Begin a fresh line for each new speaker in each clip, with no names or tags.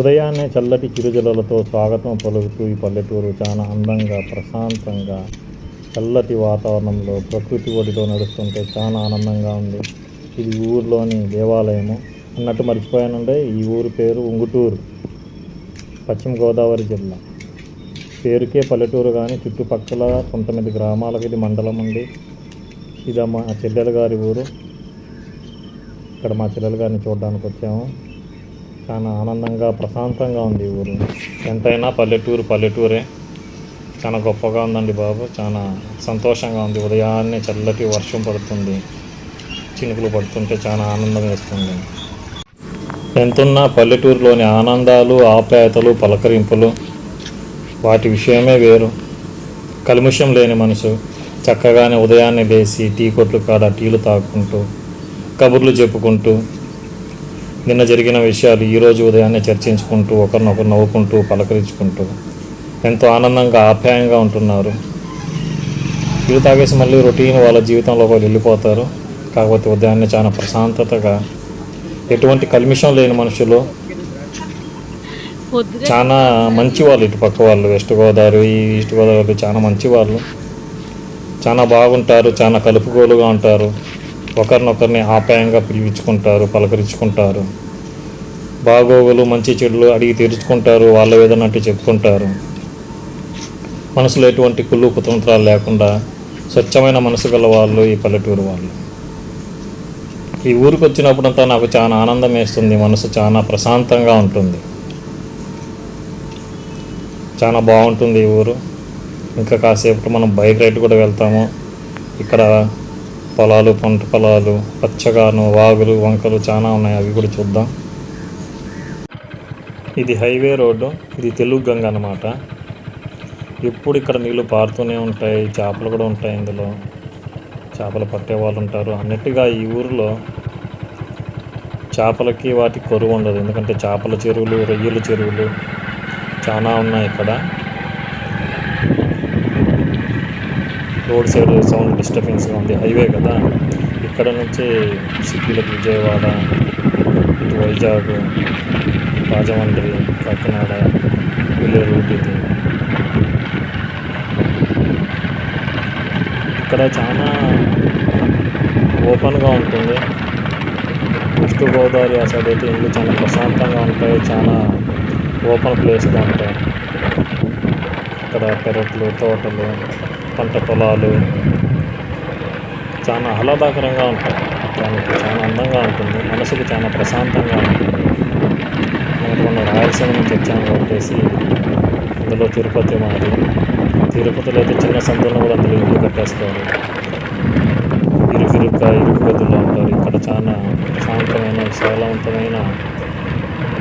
ఉదయాన్నే చల్లటి చిరుజల్లలతో స్వాగతం పలుకుతూ ఈ పల్లెటూరు చాలా అందంగా, ప్రశాంతంగా, చల్లటి వాతావరణంలో ప్రకృతి ఒడిలో నడుస్తుంటే చాలా ఆనందంగా ఉంది. ఇది ఊరిలోని దేవాలయము అన్నట్టు మర్చిపోయానుండే. ఈ ఊరి పేరు ఉంగుటూరు, పశ్చిమ గోదావరి జిల్లా. పేరుకే పల్లెటూరు కానీ చుట్టుపక్కల 19 గ్రామాలకు ఇది మండలం ఉంది. ఇది మా చెల్లెల గారి ఊరు. ఇక్కడ మా చెల్లెల గారిని చూడడానికి వచ్చాము. చాలా ఆనందంగా, ప్రశాంతంగా ఉంది ఈ ఊరు. ఎంతైనా పల్లెటూరే. చాలా గొప్పగా ఉందండి బాబు. చాలా సంతోషంగా ఉంది. ఉదయాన్నే చల్లటి వర్షం పడుతుంది, చినుకులు పడుతుంటే చాలా ఆనందం వేస్తుంది. ఎంతున్నా పల్లెటూరులోని ఆనందాలు, ఆప్యాయతలు, పలకరింపులు వాటి విషయమే వేరు. కల్ముషం లేని మనసు చక్కగానే ఉదయాన్నే లేచి టీ కొట్లు కాడ టీలు తాగుకుంటూ, కబుర్లు చెప్పుకుంటూ, నిన్న జరిగిన విషయాలు ఈరోజు ఉదయాన్నే చర్చించుకుంటూ, ఒకరినొకరు నవ్వుకుంటూ, పలకరించుకుంటూ ఎంతో ఆనందంగా, ఆప్యాయంగా ఉంటున్నారు. టీలు తాగేసి మళ్ళీ రొటీన్ వాళ్ళ జీవితంలో వాళ్ళు వెళ్ళిపోతారు. కాకపోతే ఉదయాన్నే చాలా ప్రశాంతతగా, ఎటువంటి కల్మిషం లేని మనుషులు, చాలా మంచి వాళ్ళు. ఇటుపక్క వాళ్ళు వెస్ట్ గోదావరి, ఈస్ట్ గోదావరి చాలా మంచి వాళ్ళు. చాలా బాగుంటారు, చాలా కలుపుగోలుగా ఉంటారు. ఒకరినొకరిని ఆప్యాయంగా పిలిపించుకుంటారు, పలకరించుకుంటారు. బాగోగులు, మంచి చెడులు అడిగి తీర్చుకుంటారు. వాళ్ళ ఏదన్నట్టు చెప్పుకుంటారు. మనసులో ఎటువంటి కుళ్ళు కుతంత్రాలు లేకుండా స్వచ్ఛమైన మనసు గల వాళ్ళు ఈ పల్లెటూరు వాళ్ళు. ఈ ఊరికి వచ్చినప్పుడంతా నాకు చాలా ఆనందం వేస్తుంది. మనసు చాలా ప్రశాంతంగా ఉంటుంది. చాలా బాగుంటుంది ఈ ఊరు. ఇంకా కాసేపు మనం బైక్ రైడ్ కూడా వెళ్తాము. ఇక్కడ పొలాలు, పంట పొలాలు, పచ్చగాను, వాగులు, వంకలు చాలా ఉన్నాయి. అవి కూడా చూద్దాం. ఇది హైవే రోడ్డు. ఇది తెలుగు గంగ అన్నమాట. ఎప్పుడు ఇక్కడ నీళ్ళు పారుతూనే ఉంటాయి. చేపలు కూడా ఉంటాయి. ఇందులో చేపలు పట్టే వాళ్ళు ఉంటారు. అన్నట్టుగా ఈ ఊరిలో చేపలకి వాటికి కొరువు ఉండదు. ఎందుకంటే చేపల చెరువులు, రొయ్యల చెరువులు చాలా ఉన్నాయి ఇక్కడ. రోడ్ సైడ్ సౌండ్ డిస్టర్బెన్స్గా ఉంది. హైవే కదా. ఇక్కడ నుంచి సిటీలకు విజయవాడ, ఇటు వైజాగ్, రాజమండ్రి, కాకినాడ వెళ్ళే రూట్ ఇది. ఇక్కడ చాలా ఓపెన్గా ఉంటుంది. వెస్ట్ గోదావరి ఆ సైడ్ అయితే ఇల్లు చాలా ప్రశాంతంగా ఉంటాయి. చాలా ఓపెన్ ప్లేస్గా ఉంటాయి. ఇక్కడ పెరట్లు, తోటలు, పంట పొలాలు చాలా ఆహ్లాదకరంగా ఉంటాయి. దానికి చాలా అందంగా ఉంటుంది. మనసుకు చాలా ప్రశాంతంగా ఉంటుంది. మనం రాయలసీమ నుంచి వచ్చాము కొట్టేసి అందులో తిరుపతి మాది. తిరుపతిలో అయితే చిన్న సందులను కూడా అందులో ఇల్లు కట్టేస్తారు. ఇరుకు గదుల్లో ఉంటారు. ఇక్కడ చాలా ప్రశాంతమైన, విశాలవంతమైన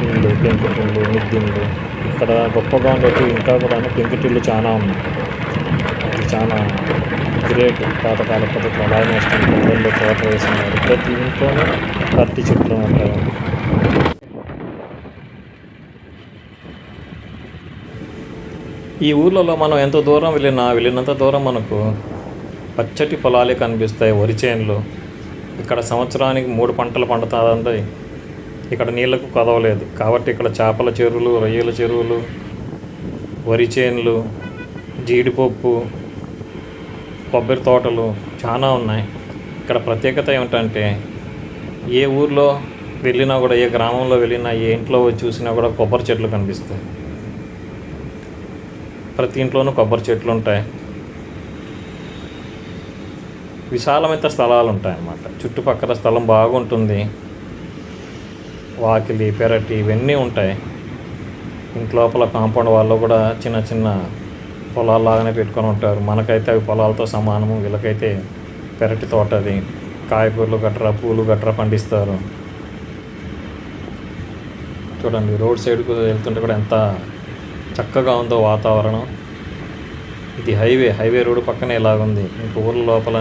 ఇల్లు, పెంకుటిళ్ళు, మిద్దిళ్ళు. ఇక్కడ గొప్పగా ఉండేవి ఇంకా కూడా పెంకుటిళ్ళు చాలా ఉన్నాయి. ఇది చాలా గ్రేట్. పాతకాల పద్ధతి అలాగే ఇష్టం. పొలంలో తోట వేస్తున్నారు. ప్రతి ఇంట్లోనే అరటి చెట్లు ఉంటాయి. ఈ ఊర్లలో మనం ఎంత దూరం వెళ్ళినంత దూరం మనకు పచ్చటి పొలాలే కనిపిస్తాయి. వరి చేనులు. ఇక్కడ సంవత్సరానికి 3 పంటలు పండుతాయి. ఇక్కడ నీళ్లకు కొదవలేదు. కాబట్టి ఇక్కడ చేపల చెరువులు, రొయ్యల చెరువులు, వరి చేనులు, జీడిపప్పు, కొబ్బరి తోటలు చాలా ఉన్నాయి. ఇక్కడ ప్రత్యేకత ఏమిటంటే ఏ ఊర్లో వెళ్ళినా కూడా, ఏ గ్రామంలో వెళ్ళినా, ఏ ఇంట్లో చూసినా కూడా కొబ్బరి చెట్లు కనిపిస్తాయి. ప్రతి ఇంట్లోనూ కొబ్బరి చెట్లు ఉంటాయి. విశాలమైన స్థలాలు ఉంటాయి అన్నమాట. చుట్టుపక్కల స్థలం బాగుంటుంది. వాకిలి, పెరటి ఇవన్నీ ఉంటాయి. ఇంట్లోపల కాంపౌండ్ వాళ్ళు కూడా చిన్న చిన్న పొలాల్లాగానే పెట్టుకొని ఉంటారు. మనకైతే అవి పొలాలతో సమానము. వీళ్ళకైతే పెరటి తోట, అది కాయగూరలు గట్రా, పూలు గట్రా పండిస్తారు. చూడండి, రోడ్ సైడ్కు వెళ్తుంటే కూడా ఎంత చక్కగా ఉందో వాతావరణం. ఇది హైవే రోడ్డు పక్కనే ఎలాగుంది. ఇంక ఊర్ల లోపల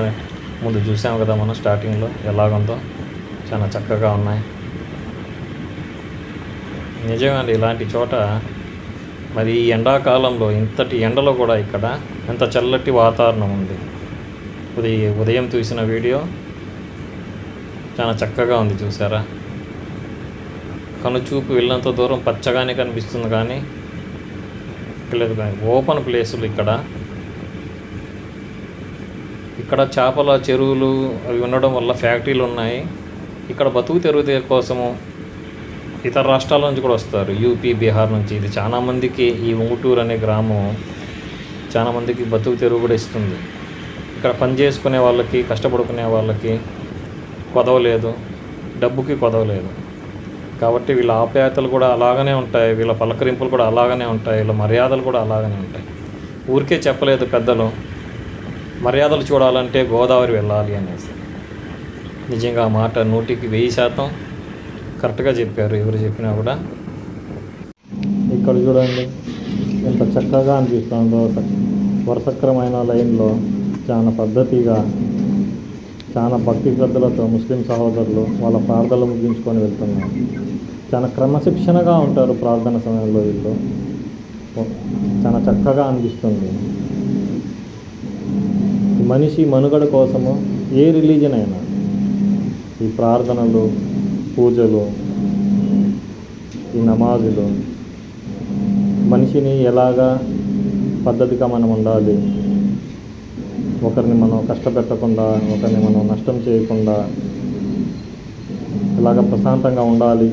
ముందు చూసాము కదా మనం స్టార్టింగ్లో ఎలాగుందో. చాలా చక్కగా ఉన్నాయి. నిజంగా ఇలాంటి చోట మరి ఈ ఎండాకాలంలో ఇంతటి ఎండలో కూడా ఇక్కడ ఎంత చల్లటి వాతావరణం ఉంది. ఉదయం చూసిన వీడియో చాలా చక్కగా ఉంది. చూసారా? కనుచూపు వెళ్ళినంత దూరం పచ్చగానే కనిపిస్తుంది, కానీ లేదు. కానీ ఓపెన్ ప్లేసులు ఇక్కడ చేపల చెరువులు అవి ఉండడం వల్ల ఫ్యాక్టరీలు ఉన్నాయి. ఇక్కడ బతుకు తెరువు కోసము ఇతర రాష్ట్రాల నుంచి కూడా వస్తారు, యూపీ, బీహార్ నుంచి. ఇది చాలామందికి ఈ ఉంగుటూరు అనే గ్రామం చాలామందికి బతుకు తెరువు కూడా ఇస్తుంది. ఇక్కడ పని చేసుకునే వాళ్ళకి, కష్టపడుకునే వాళ్ళకి కొదవలేదు, డబ్బుకి కొదవలేదు. కాబట్టి వీళ్ళ ఆప్యాయతలు కూడా అలాగనే ఉంటాయి, వీళ్ళ పలకరింపులు కూడా అలాగనే ఉంటాయి, వీళ్ళ మర్యాదలు కూడా అలాగనే ఉంటాయి. ఊరికే చెప్పలేదు పెద్దలు, మర్యాదలు చూడాలంటే గోదావరి వెళ్ళాలి అనేసి. నిజంగా ఆ మాట 100% కరెక్ట్గా చెప్పారు, ఎవరు చెప్పినా కూడా. ఇక్కడ చూడండి ఎంత చక్కగా అనిపిస్తుందో, వరుసక్రమైన లైన్లో చాలా పద్ధతిగా, చాలా భక్తి శ్రద్ధలతో ముస్లిం సహోదరులు వాళ్ళ ప్రార్థనలు ముగించుకొని వెళ్తున్నారు. చాలా క్రమశిక్షణగా ఉంటారు ప్రార్థన సమయంలో వీళ్ళు. చాలా చక్కగా అనిపిస్తుంది. మనిషి మనుగడ కోసము ఏ రిలీజన్ అయినా ఈ ప్రార్థనలు, పూజలు, ఈ నమాజులు మనిషిని ఎలాగా పద్ధతిగా మనం ఉండాలి, ఒకరిని మనం కష్టపెట్టకుండా, ఒకరిని మనం నష్టం చేయకుండా ఎలాగ ప్రశాంతంగా ఉండాలి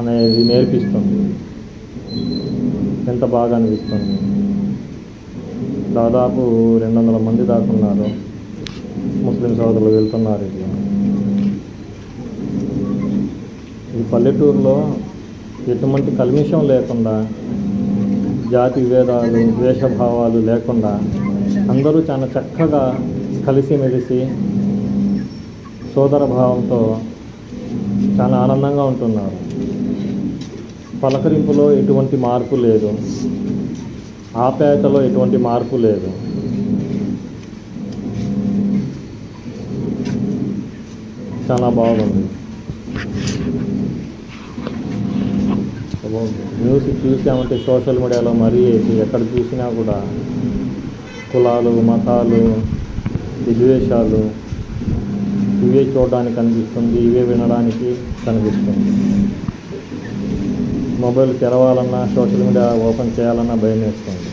అనేది నేర్పిస్తుంది. ఎంత బాగా అనిపిస్తుంది. దాదాపు 200 మంది దాకా ఉన్నారు ముస్లిం సోదరులు వెళ్తున్నారు. ఇట్లా ఈ పల్లెటూరులో ఎటువంటి కల్మిషం లేకుండా, జాతి విభేదాలు, ద్వేషభావాలు లేకుండా అందరూ చాలా చక్కగా కలిసిమెలిసి సోదర భావంతో చాలా ఆనందంగా ఉంటున్నారు. పలకరింపులో ఎటువంటి మార్పు లేదు, ఆప్యాయతలో ఎటువంటి మార్పు లేదు. చాలా బాగుంది. న్యూస్ చూసామంటే సోషల్ మీడియాలో మరీ ఎక్కడ చూసినా కూడా కులాలు, మతాలు, విద్వేషాలు ఇవే చూడడానికి కనిపిస్తుంది, ఇవే వినడానికి కనిపిస్తుంది. మొబైల్ తెరవాలన్నా, సోషల్ మీడియా ఓపెన్ చేయాలన్నా భయం వేస్తుంది.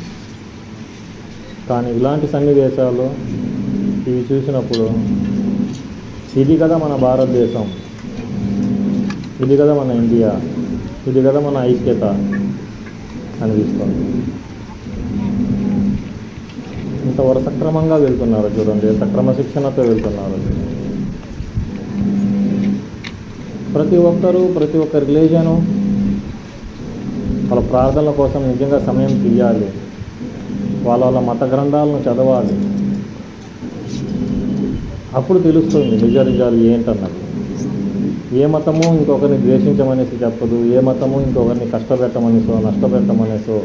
కానీ ఇలాంటి సన్నివేశాలు ఇవి చూసినప్పుడు ఇది కదా మన భారతదేశం, ఇది కదా మన ఇండియా, ఇది కదా మన ఐక్యత అనిపిస్తుంది. ఇంత సక్రమంగా వెళ్తున్నారు చూడండి, ఎంత క్రమశిక్షణతో వెళ్తున్నారు. ప్రతి ఒక్కరూ, ప్రతి ఒక్క రిలీజను వాళ్ళ ప్రార్థనల కోసం నిజంగా సమయం తీయాలి. వాళ్ళ మత గ్రంథాలను చదవాలి. అప్పుడు తెలుస్తుంది నిజాలు ఏంటన్నది. ఏ మతము ఇంకొకరిని ద్వేషించమనేసి చెప్పదు, ఏ మతము ఇంకొకరిని కష్టపెట్టమనేసో, నష్టపెట్టమనేసో,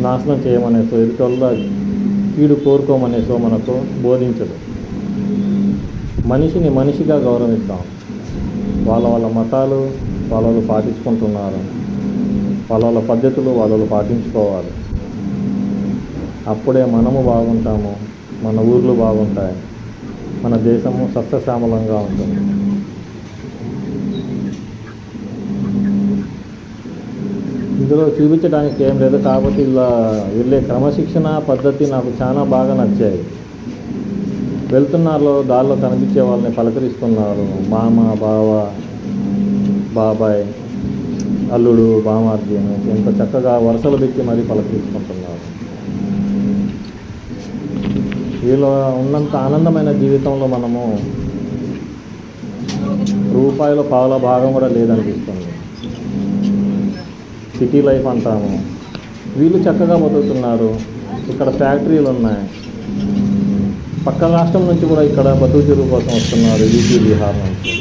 నాశనం చేయమనేసో, ఎదుటివల్ల కీడు కోరుకోమనేసో మనకు బోధించదు. మనిషిని మనిషిగా గౌరవిద్దాం. వాళ్ళ మతాలు వాళ్ళు పాటించుకుంటున్నారు, వాళ్ళ పద్ధతులు వాళ్ళు పాటించుకోవాలి. అప్పుడే మనము బాగుంటాము, మన ఊర్లు బాగుంటాయి, మన దేశము సస్యశ్యామలంగా ఉంటుంది. ఇందులో చూపించడానికి ఏం లేదు, కాబట్టి ఇలా వెళ్ళే క్రమశిక్షణ పద్ధతి నాకు చాలా బాగా నచ్చాయి. వెళ్తున్నారు, దారిలో కనిపించే వాళ్ళని పలకరిస్తున్నారు. మామ, బావ, బాబాయ్, అల్లుడు, బామార్జీ అని ఎంత చక్కగా వరుసలు పెట్టి మరీ పలకరించుకుంటున్నారు. వీళ్ళు ఉన్నంత ఆనందమైన జీవితంలో మనము రూపాయల పావుల భాగం కూడా లేదనిపిస్తుంది. సిటీ లైఫ్ అంటాము, వీళ్ళు చక్కగా బతుకుతున్నారు. ఇక్కడ ఫ్యాక్టరీలు ఉన్నాయి, పక్క రాష్ట్రం నుంచి కూడా ఇక్కడ బతుకు తెరువు కోసం వస్తున్నారు, యూపీ, బీహార్ నుంచి.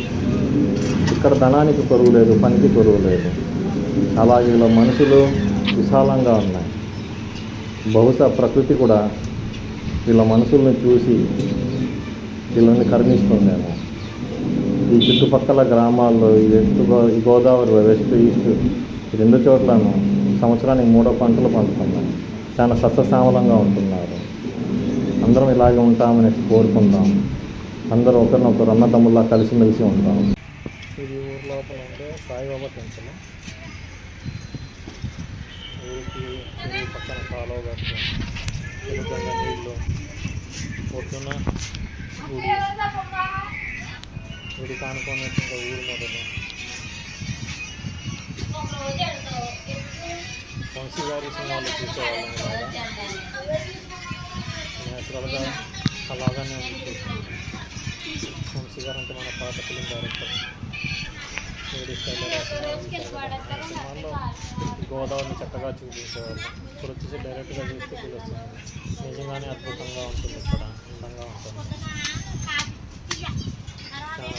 ఇక్కడ ధనానికి కొరువు లేదు, పనికి కొరువు లేదు. అలాగే వీళ్ళ మనుషులు విశాలంగా ఉన్నాయి. బహుశా ప్రకృతి కూడా వీళ్ళ మనుషుల్ని చూసి వీళ్ళని కరుణిస్తుందేమో. ఈ చుట్టుపక్కల గ్రామాల్లో ఈ గోదావరి వెస్ట్, ఈస్ట్ ఈ 2 చోట్లను సంవత్సరానికి 3 పంటలు పండుతున్నాయి. చాలా సస్యశ్యామలంగా ఉంటున్నారు. అందరం ఇలాగే ఉంటామని కోరుకుందాం. అందరూ ఒకరినొకరు అన్నదమ్ముల్లా కలిసిమెలిసి ఉంటాం. ఇది ఊరు లోపల ఉండే సాయిబాబా టెంపుల్. ఊరికి చెరువు పక్కన కాలువ కట్టి తెలుగంగా నీళ్ళు పొద్దున గుడి కానుకొని ఇంకా ఊరు మొదలు వంశీ గారి సినిమాలు చూసేవాళ్ళం ఇలాగా నేచురల్గా అలాగానే ఉంది. వంశీ గారు అంటే మన పాత ఫిలిం డైరెక్టర్. లేడీ స్టైలర్ సినిమాల్లో గోదావరిని చక్కగా చూపించేవాళ్ళు. ఇప్పుడు వచ్చేసి డైరెక్ట్గా చూస్తే తెలుస్తుంది. నిజంగానే అద్భుతంగా ఉంటుంది, ఇక్కడ అందంగా ఉంటుంది. చాలా